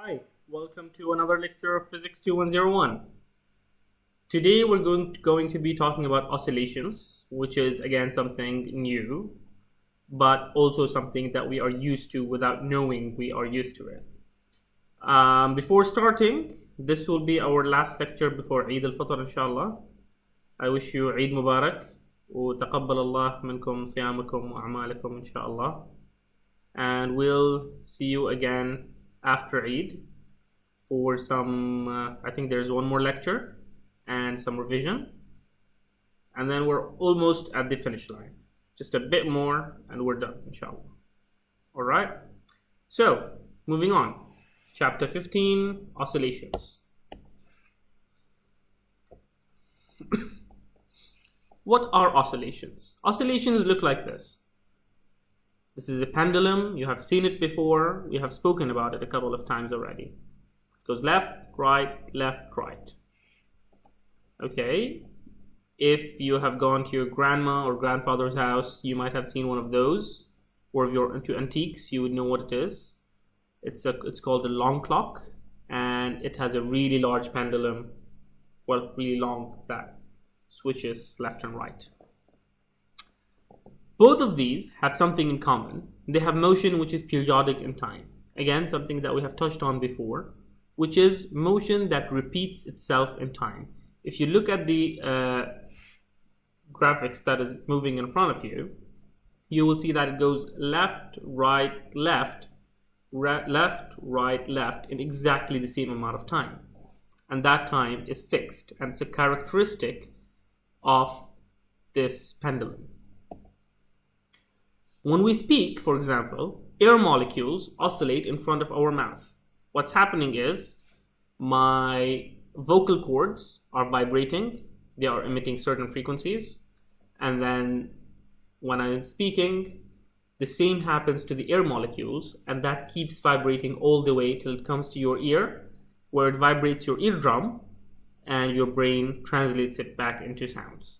Hi, welcome to another lecture of Physics 2101. Today we're going to be talking about oscillations, which is again something new, but also something that we are used to without knowing we are used to it. Before starting, this will be our last lecture before Eid al-Fitr, inshallah. I wish you Eid Mubarak. وتقبل الله منكم صيامكم وأعمالكم إن شاء الله. And we'll see you again after Eid for some, I think there's one more lecture and some revision. And then we're almost at the finish line. Just a bit more and we're done, inshallah. Alright? So, moving on. Chapter 15, Oscillations. What are oscillations? Oscillations look like this. This is a pendulum. You have seen it before. We have spoken about it a couple of times already. It goes left, right, right. Okay. If you have gone to your grandma or grandfather's house, you might have seen one of those. Or if you're into antiques, you would know what it is. It's called a long clock, and it has a really large pendulum. Well, really long, that switches left and right. Both of these have something in common. They have motion which is periodic in time. Again, something that we have touched on before, which is motion that repeats itself in time. If you look at the graphics that is moving in front of you, you will see that it goes left, right, left, left, right, left in exactly the same amount of time. And that time is fixed, and it's a characteristic of this pendulum. When we speak, for example, air molecules oscillate in front of our mouth. What's happening is my vocal cords are vibrating. They are emitting certain frequencies. And then when I'm speaking, the same happens to the air molecules, and that keeps vibrating all the way till it comes to your ear, where it vibrates your eardrum, and your brain translates it back into sounds.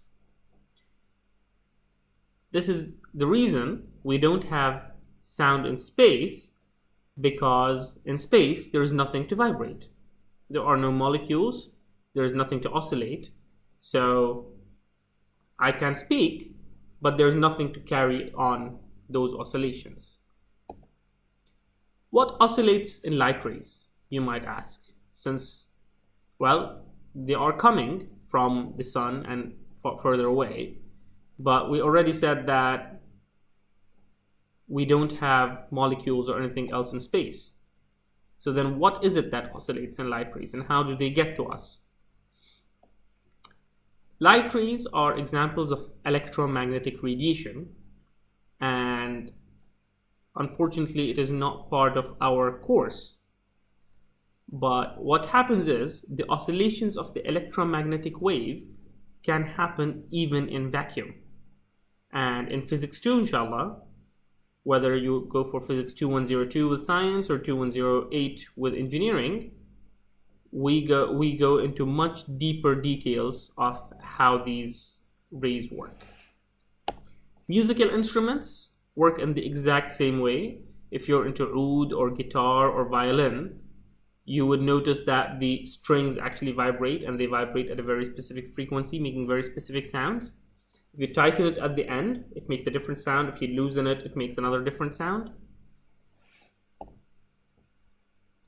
This is the reason we don't have sound in space, because in space there is nothing to vibrate. There are no molecules, there is nothing to oscillate. So I can speak, but there's nothing to carry on those oscillations. What oscillates in light rays, you might ask, since, well, they are coming from the sun and further away, but we already said that we don't have molecules or anything else in space. So then what is it that oscillates in light rays, and how do they get to us? Light rays are examples of electromagnetic radiation, and unfortunately it is not part of our course. But what happens is the oscillations of the electromagnetic wave can happen even in vacuum. And in Physics 2, inshallah, whether you go for Physics 2102 with science or 2108 with engineering, we go into much deeper details of how these rays work. Musical instruments work in the exact same way. If you're into oud or guitar or violin, you would notice that the strings actually vibrate, and they vibrate at a very specific frequency, making very specific sounds. If you tighten it at the end, it makes a different sound. If you loosen it, it makes another different sound.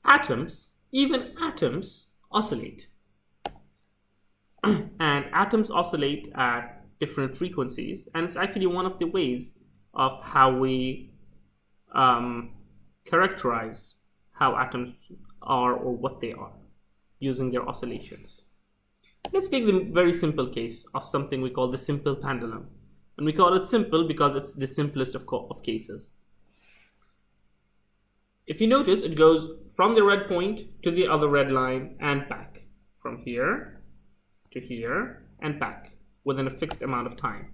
Atoms, even atoms, oscillate. And atoms oscillate at different frequencies, and it's actually one of the ways of how we characterize how atoms are or what they are, using their oscillations. Let's take the very simple case of something we call the simple pendulum. And we call it simple because it's the simplest of cases. If you notice, it goes from the red point to the other red line and back. From here to here and back within a fixed amount of time.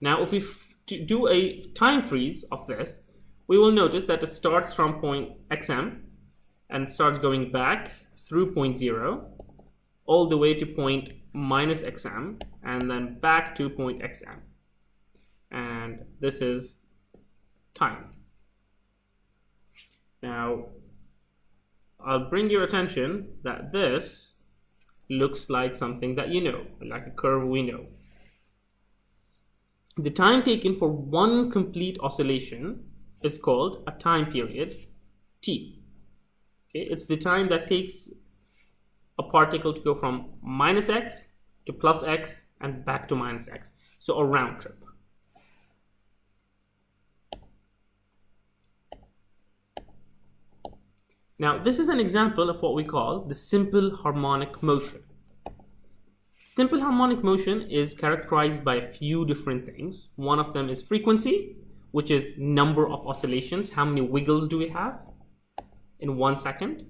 Now, if we do a time freeze of this, we will notice that it starts from point xm and starts going back through point 0 all the way to point minus xm and then back to point xm. And this is time. Now, I'll bring your attention that this looks like something that you know, like a curve we know. The time taken for one complete oscillation is called a time period t. Okay, it's the time that takes a particle to go from minus x to plus x and back to minus x. So a round trip. Now, this is an example of what we call the simple harmonic motion. Simple harmonic motion is characterized by a few different things. One of them is frequency, which is number of oscillations. How many wiggles do we have in 1 second?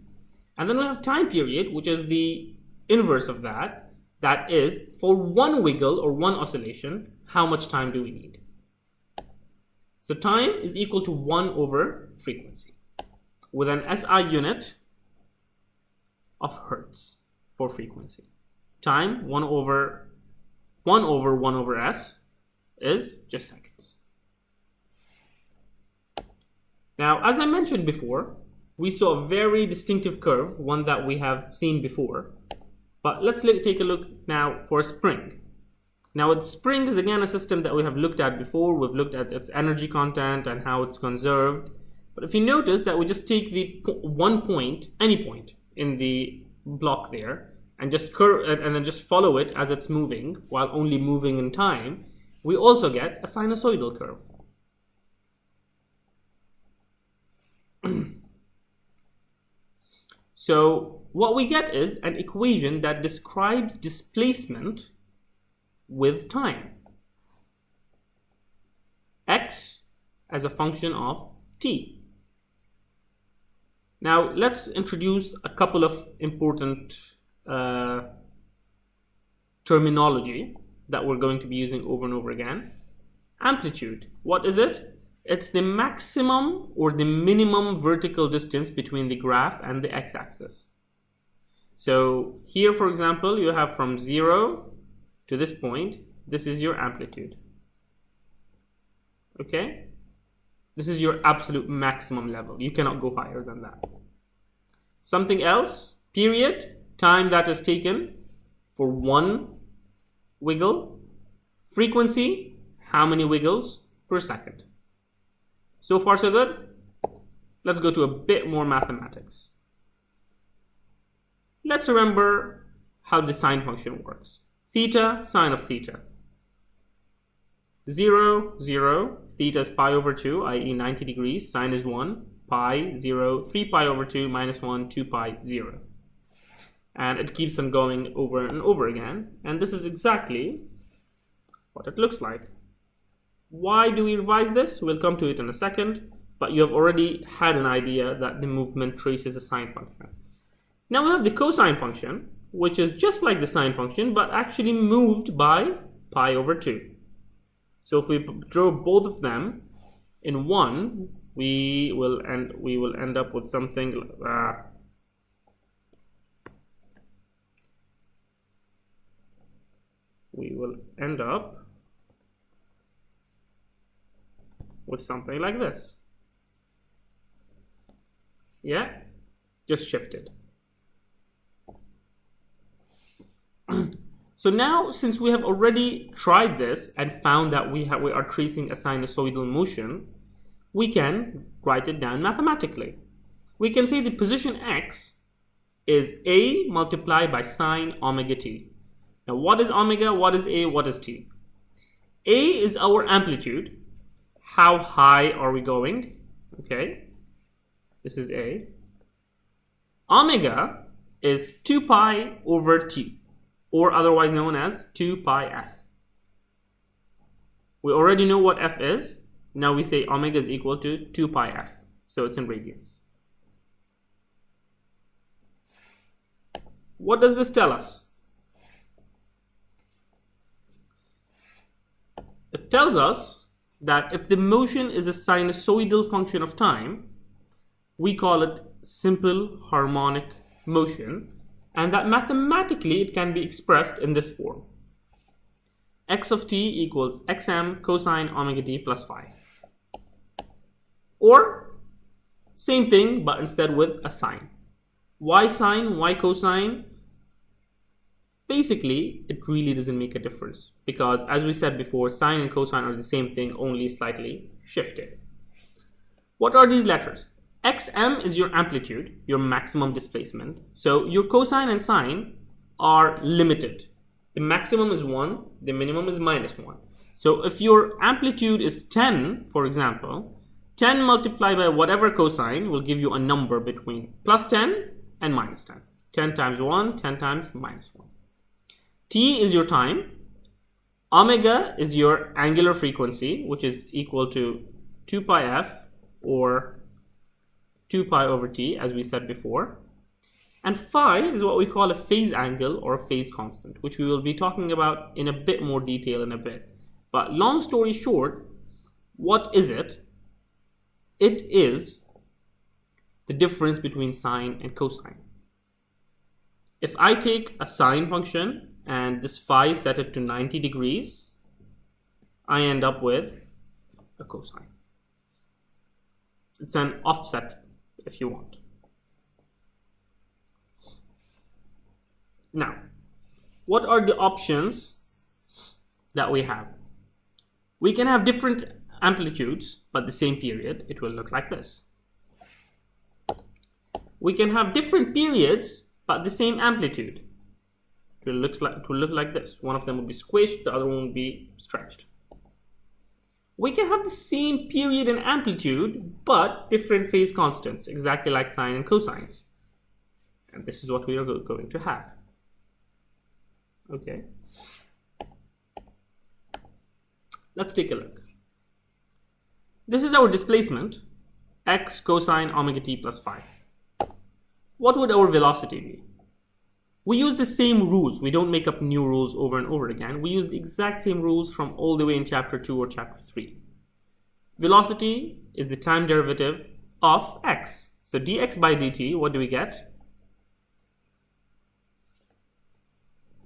And then we have time period, which is the inverse of that. That is, for one wiggle or one oscillation, how much time do we need? So time is equal to 1 over frequency, with an SI unit of hertz for frequency. Time 1 over S is just seconds. Now, as I mentioned before, we saw a very distinctive curve, one that we have seen before. But let's take a look now for a spring. Now, a spring is again a system that we have looked at before. We've looked at its energy content and how it's conserved. But if you notice that we just take the one point, any point in the block there, and just curve and then just follow it as it's moving, while only moving in time, we also get a sinusoidal curve. So what we get is an equation that describes displacement with time. X as a function of t. Now let's introduce a couple of important terminology that we're going to be using over and over again. Amplitude, what is it? It's the maximum or the minimum vertical distance between the graph and the x-axis. So here, for example, you have from 0 to this point. This is your amplitude. Okay? This is your absolute maximum level. You cannot go higher than that. Something else, period, time that is taken for one wiggle. Frequency, how many wiggles per second. So far, so good. Let's go to a bit more mathematics. Let's remember how the sine function works. Theta, sine of theta. 0, 0, theta is pi over 2, i.e. 90 degrees. Sine is 1, pi, 0, 3 pi over 2, minus 1, 2 pi, 0. And it keeps on going over and over again. And this is exactly what it looks like. Why do we revise this? We'll come to it in a second, but you have already had an idea that the movement traces a sine function. Now we have the cosine function, which is just like the sine function, but actually moved by pi over 2. So if we draw both of them in one, we will end up with something we will end up with something like this. Yeah, just shifted. So now, since we have already tried this and found that we are tracing a sinusoidal motion, we can write it down mathematically. We can say the position x is a multiplied by sine omega t. Now, what is omega? What is a? What is t? A is our amplitude. How high are we going? Okay, this is A. Omega is 2 pi over t, or otherwise known as 2 pi f. We already know what f is. Now we say omega is equal to 2 pi f, so it's in radians. What does this tell us? It tells us that if the motion is a sinusoidal function of time, we call it simple harmonic motion, and that mathematically it can be expressed in this form. X of t equals xm cosine omega t plus phi. Or, same thing, but instead with a sine. Why sine? Why cosine? Basically, it really doesn't make a difference because, as we said before, sine and cosine are the same thing, only slightly shifted. What are these letters? xm is your amplitude, your maximum displacement. So your cosine and sine are limited. The maximum is 1, the minimum is -1. So if your amplitude is 10, for example, 10 multiplied by whatever cosine will give you a number between +10 and -10. 10 times 1, 10 times -1. T is your time. Omega is your angular frequency, which is equal to 2 pi f or 2 pi over t, as we said before. And phi is what we call a phase angle or a phase constant, which we will be talking about in a bit more detail in a bit. But long story short, what is it? It is the difference between sine and cosine. If I take a sine function and this phi set it to 90 degrees, I end up with a cosine. It's an offset if you want. Now, what are the options that we have? We can have different amplitudes, but the same period. It will look like this. We can have different periods, but the same amplitude. It will look like this. One of them will be squished, the other one will be stretched. We can have the same period and amplitude, but different phase constants, exactly like sine and cosines. And this is what we are going to have. Okay. Let's take a look. This is our displacement, x cosine omega t plus phi. What would our velocity be? We use the same rules. We don't make up new rules over and over again. We use the exact same rules from all the way in chapter 2 or chapter 3. Velocity is the time derivative of x. So dx by dt, what do we get?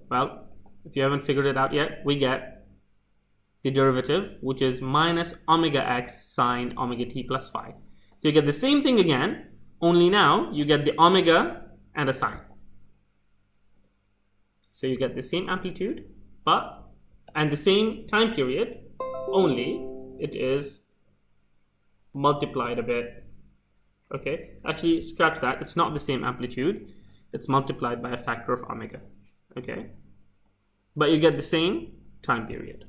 Well, if you haven't figured it out yet, we get the derivative, which is minus omega x sine omega t plus phi. So you get the same thing again, only now you get the omega and a sine. So you get the same amplitude, and the same time period, only it is multiplied a bit. Okay, actually scratch that. It's not the same amplitude. It's multiplied by a factor of omega. Okay, but you get the same time period.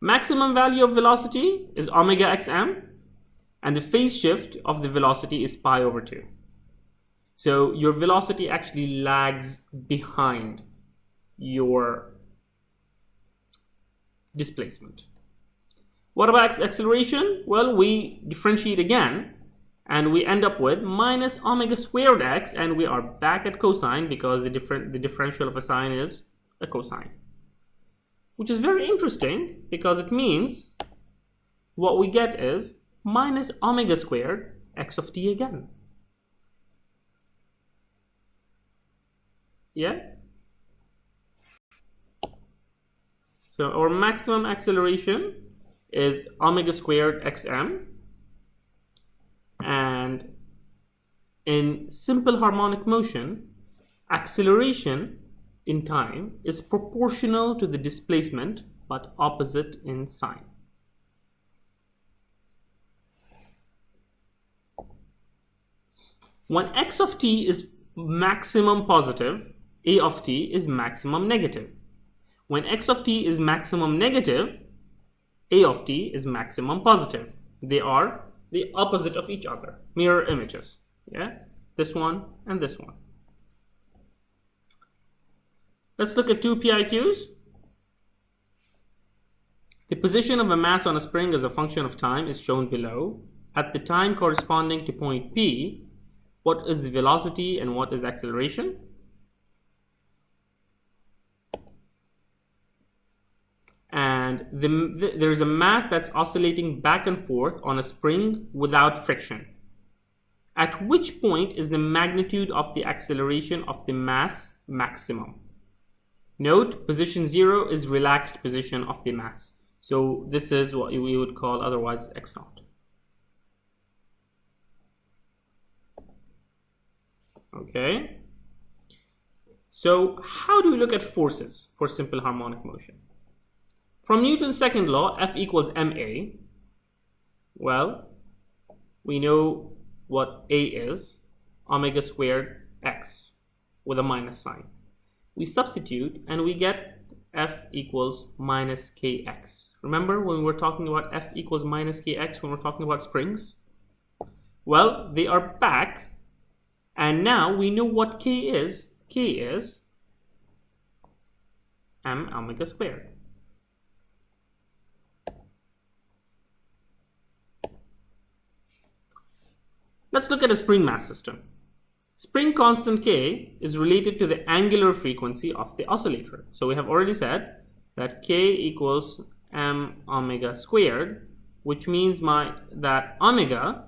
Maximum value of velocity is omega xm, and the phase shift of the velocity is pi over 2. So your velocity actually lags behind your displacement. What about acceleration? Well, we differentiate again, and we end up with minus omega squared x, and we are back at cosine because the differential of a sine is a cosine. Which is very interesting because it means what we get is minus omega squared x of t again. Yeah? So our maximum acceleration is omega squared xm, and in simple harmonic motion, acceleration in time is proportional to the displacement but opposite in sign. When x of t is maximum positive, a of t is maximum negative. When x of t is maximum negative, a of t is maximum positive. They are the opposite of each other, mirror images. Yeah, this one and this one. Let's look at two PIQs. The position of a mass on a spring as a function of time is shown below. At the time corresponding to point P, what is the velocity and what is acceleration? And there's a mass that's oscillating back and forth on a spring without friction. At which point is the magnitude of the acceleration of the mass maximum? Note, position 0 is relaxed position of the mass. So this is what we would call otherwise x naught. Okay. So how do we look at forces for simple harmonic motion? From Newton's second law, F equals ma. Well, we know what a is, omega squared x with a minus sign. We substitute and we get F equals minus kx. Remember when we were talking about F equals minus kx when we're talking about springs? Well, they are back, and now we know what k is. K is m omega squared. Let's look at a spring mass system. Spring constant K is related to the angular frequency of the oscillator. So we have already said that K equals m omega squared, which means that omega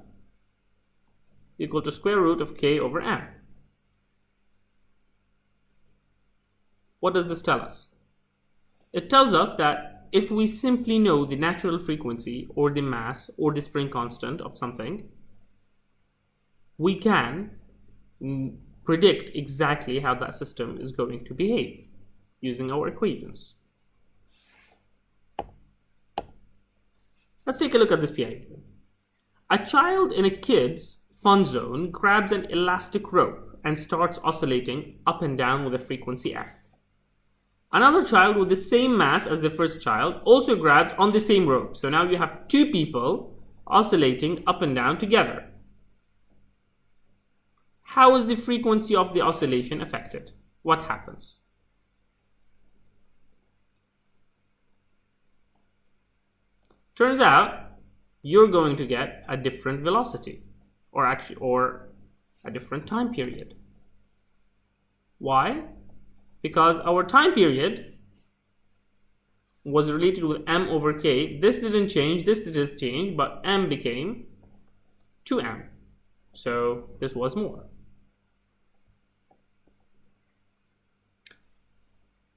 equal to square root of K over m. What does this tell us? It tells us that if we simply know the natural frequency or the mass or the spring constant of something, we can predict exactly how that system is going to behave using our equations. Let's take a look at this PIQ. A child in a kid's fun zone grabs an elastic rope and starts oscillating up and down with a frequency f. Another child with the same mass as the first child also grabs on the same rope. So now you have two people oscillating up and down together. How is the frequency of the oscillation affected? What happens? Turns out you're going to get a different velocity or a different time period. Why? Because our time period was related with m over k. This didn't change, this didn't change, but m became 2m. So this was more.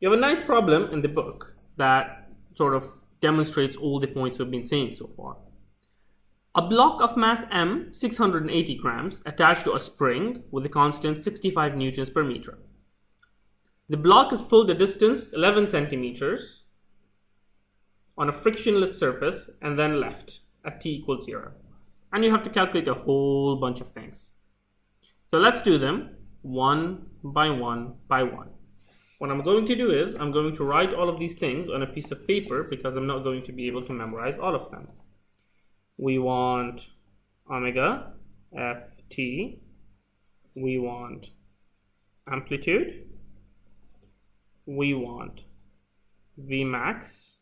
You have a nice problem in the book that sort of demonstrates all the points we've been saying so far. A block of mass m, 680 grams, attached to a spring with a constant 65 newtons per meter. The block is pulled a distance 11 centimeters on a frictionless surface and then left at t equals 0. And you have to calculate a whole bunch of things. So let's do them one by one by one. What I'm going to do is I'm going to write all of these things on a piece of paper because I'm not going to be able to memorize all of them. We want omega ft. We want amplitude. We want Vmax.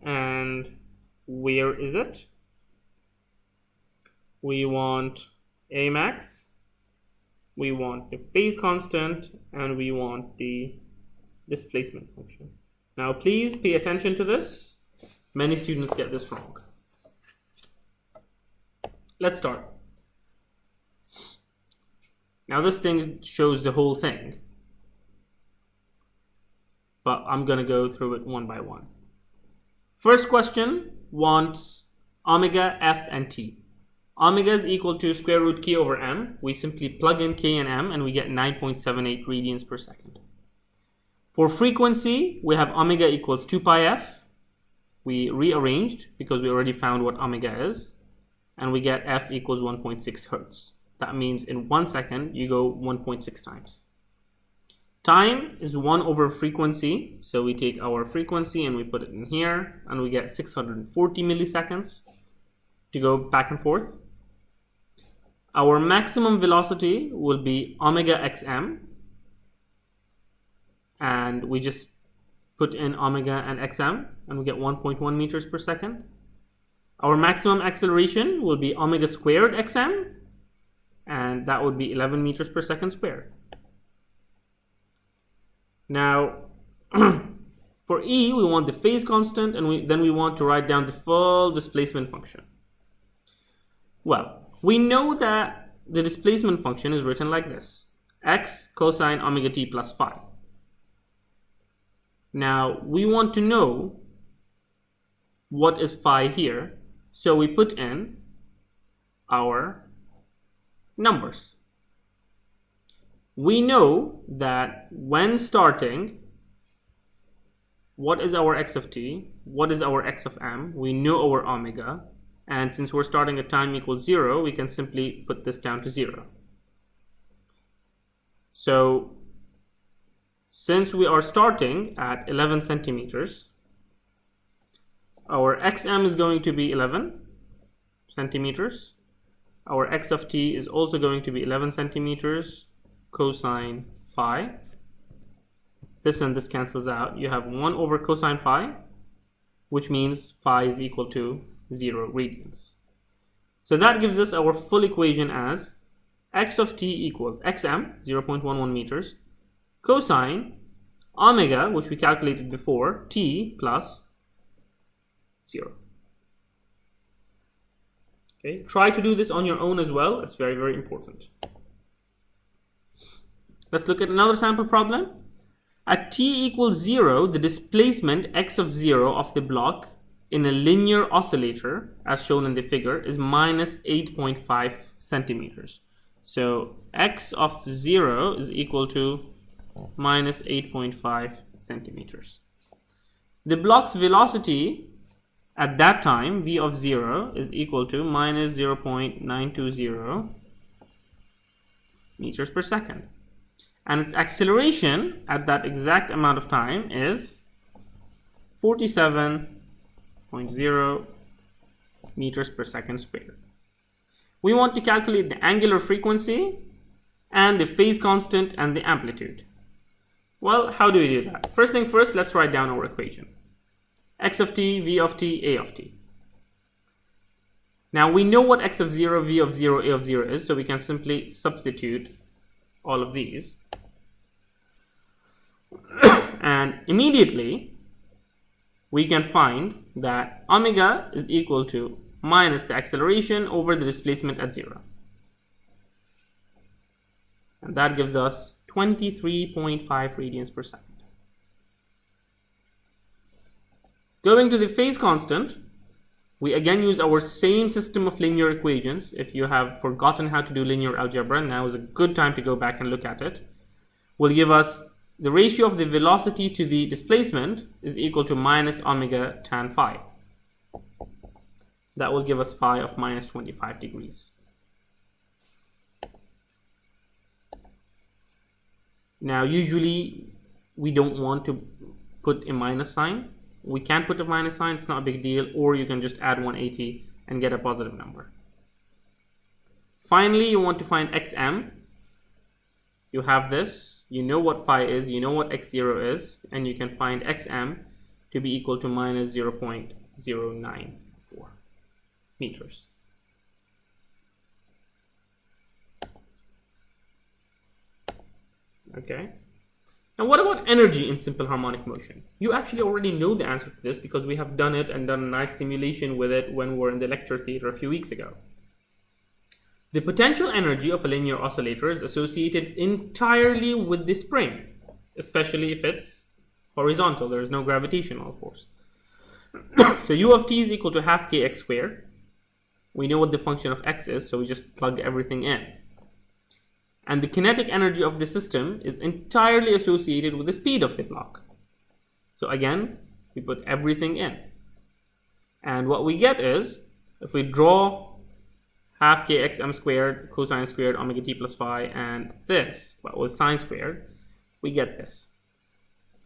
And where is it? We want Amax. We want the phase constant, and we want the displacement function. Now please pay attention to this. Many students get this wrong. Let's start. Now this thing shows the whole thing, but I'm going to go through it one by one. First question wants omega, f, and t. Omega is equal to square root k over m. We simply plug in k and m and we get 9.78 radians per second. For frequency, we have omega equals 2 pi f. We rearranged because we already found what omega is. And we get f equals 1.6 hertz. That means in 1 second, you go 1.6 times. Time is 1 over frequency. So we take our frequency and we put it in here. And we get 640 milliseconds to go back and forth. Our maximum velocity will be omega xm, and we just put in omega and xm and we get 1.1 meters per second. Our maximum acceleration will be omega squared xm, and that would be 11 meters per second squared. Now for E, we want the phase constant, and then we want to write down the full displacement function. Well, we know that the displacement function is written like this: x cosine omega t plus phi. Now, we want to know what is phi here, so we put in our numbers. we know that when starting, what is our x of t, what is our x of m, we know our omega, and since we're starting at time equals 0, we can simply put this down to 0. So since we are starting at 11 centimeters, our xm is going to be 11 centimeters. Our x of t is also going to be 11 centimeters cosine phi. This and this cancels out. You have 1 over cosine phi, which means phi is equal to 0 radians. So that gives us our full equation as x of t equals xm, 0.11 meters, cosine omega, which we calculated before, t plus 0. Okay, try to do this on your own as well. It's very, very important. Let's look at another sample problem. At t equals 0, the displacement x of 0 of the block in a linear oscillator, as shown in the figure, is minus 8.5 centimeters. So x of 0 is equal to minus 8.5 centimeters. The block's velocity at that time, v of 0, is equal to minus 0.920 meters per second. And its acceleration at that exact amount of time is 47.0 meters per second squared. We want to calculate the angular frequency and the phase constant and the amplitude. Well, how do we do that? First thing first, let's write down our equation. X of t, v of t, a of t. Now we know what x of 0, v of 0, a of 0 is, so we can simply substitute all of these. And immediately we can find that omega is equal to minus the acceleration over the displacement at 0. And that gives us 23.5 radians per second. Going to the phase constant, we again use our same system of linear equations. If you have forgotten how to do linear algebra, now is a good time to go back and look at it. Will give us the ratio of the velocity to the displacement is equal to minus omega tan phi. That will give us phi of minus 25 degrees. Now usually we don't want to put a minus sign. We can put a minus sign, it's not a big deal, or you can just add 180 and get a positive number. Finally, you want to find xm. You have this, you know what phi is, you know what x0 is, and you can find xm to be equal to minus 0.094 meters. Okay. Now what about energy in simple harmonic motion? You actually already know the answer to this because we have done it and done a nice simulation with it when we were in the lecture theater a few weeks ago. The potential energy of a linear oscillator is associated entirely with the spring, especially if it's horizontal, there is no gravitational force. So u of t is equal to half kx squared. We know what the function of x is, so we just plug everything in. And the kinetic energy of the system is entirely associated with the speed of the block. So again, we put everything in. And what we get is, if we draw half kx m squared cosine squared omega t plus phi and this, but with sine squared, we get this.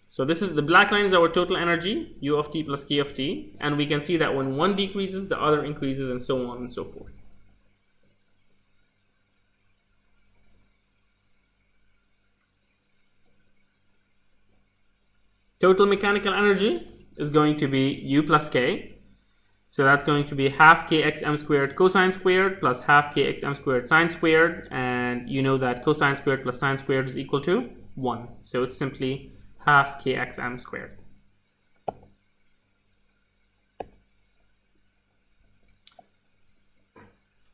So this is the black line is our total energy, u of t plus k of t, and we can see that when one decreases, the other increases, and so on and so forth. Total mechanical energy is going to be u plus k. So that's going to be half kx m squared cosine squared plus half kx m squared sine squared. And you know that cosine squared plus sine squared is equal to 1. So it's simply half kx m squared.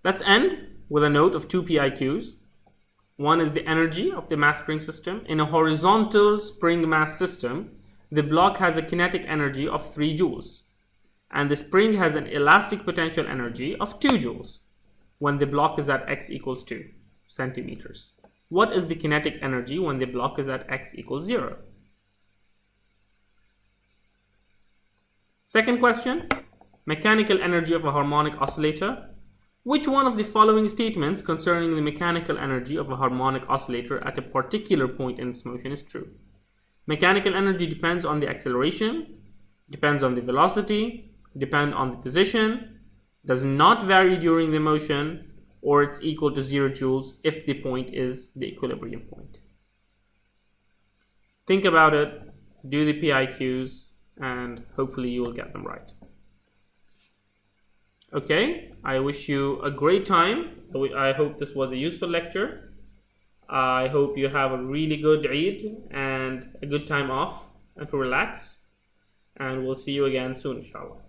Let's end with a note of 2 PIQs. One is the energy of the mass spring system. In a horizontal spring mass system, the block has a kinetic energy of 3 joules, and the spring has an elastic potential energy of 2 joules when the block is at x equals 2 centimeters. What is the kinetic energy when the block is at x equals 0? Second question, mechanical energy of a harmonic oscillator. Which one of the following statements concerning the mechanical energy of a harmonic oscillator at a particular point in its motion is true? Mechanical energy depends on the acceleration, depends on the velocity, depends on the position, does not vary during the motion, or it's equal to 0 joules if the point is the equilibrium point. Think about it, do the PIQs, and hopefully you will get them right. Okay, I wish you a great time. I hope this was a useful lecture. I hope you have a really good Eid and a good time off and to relax. And we'll see you again soon, inshallah.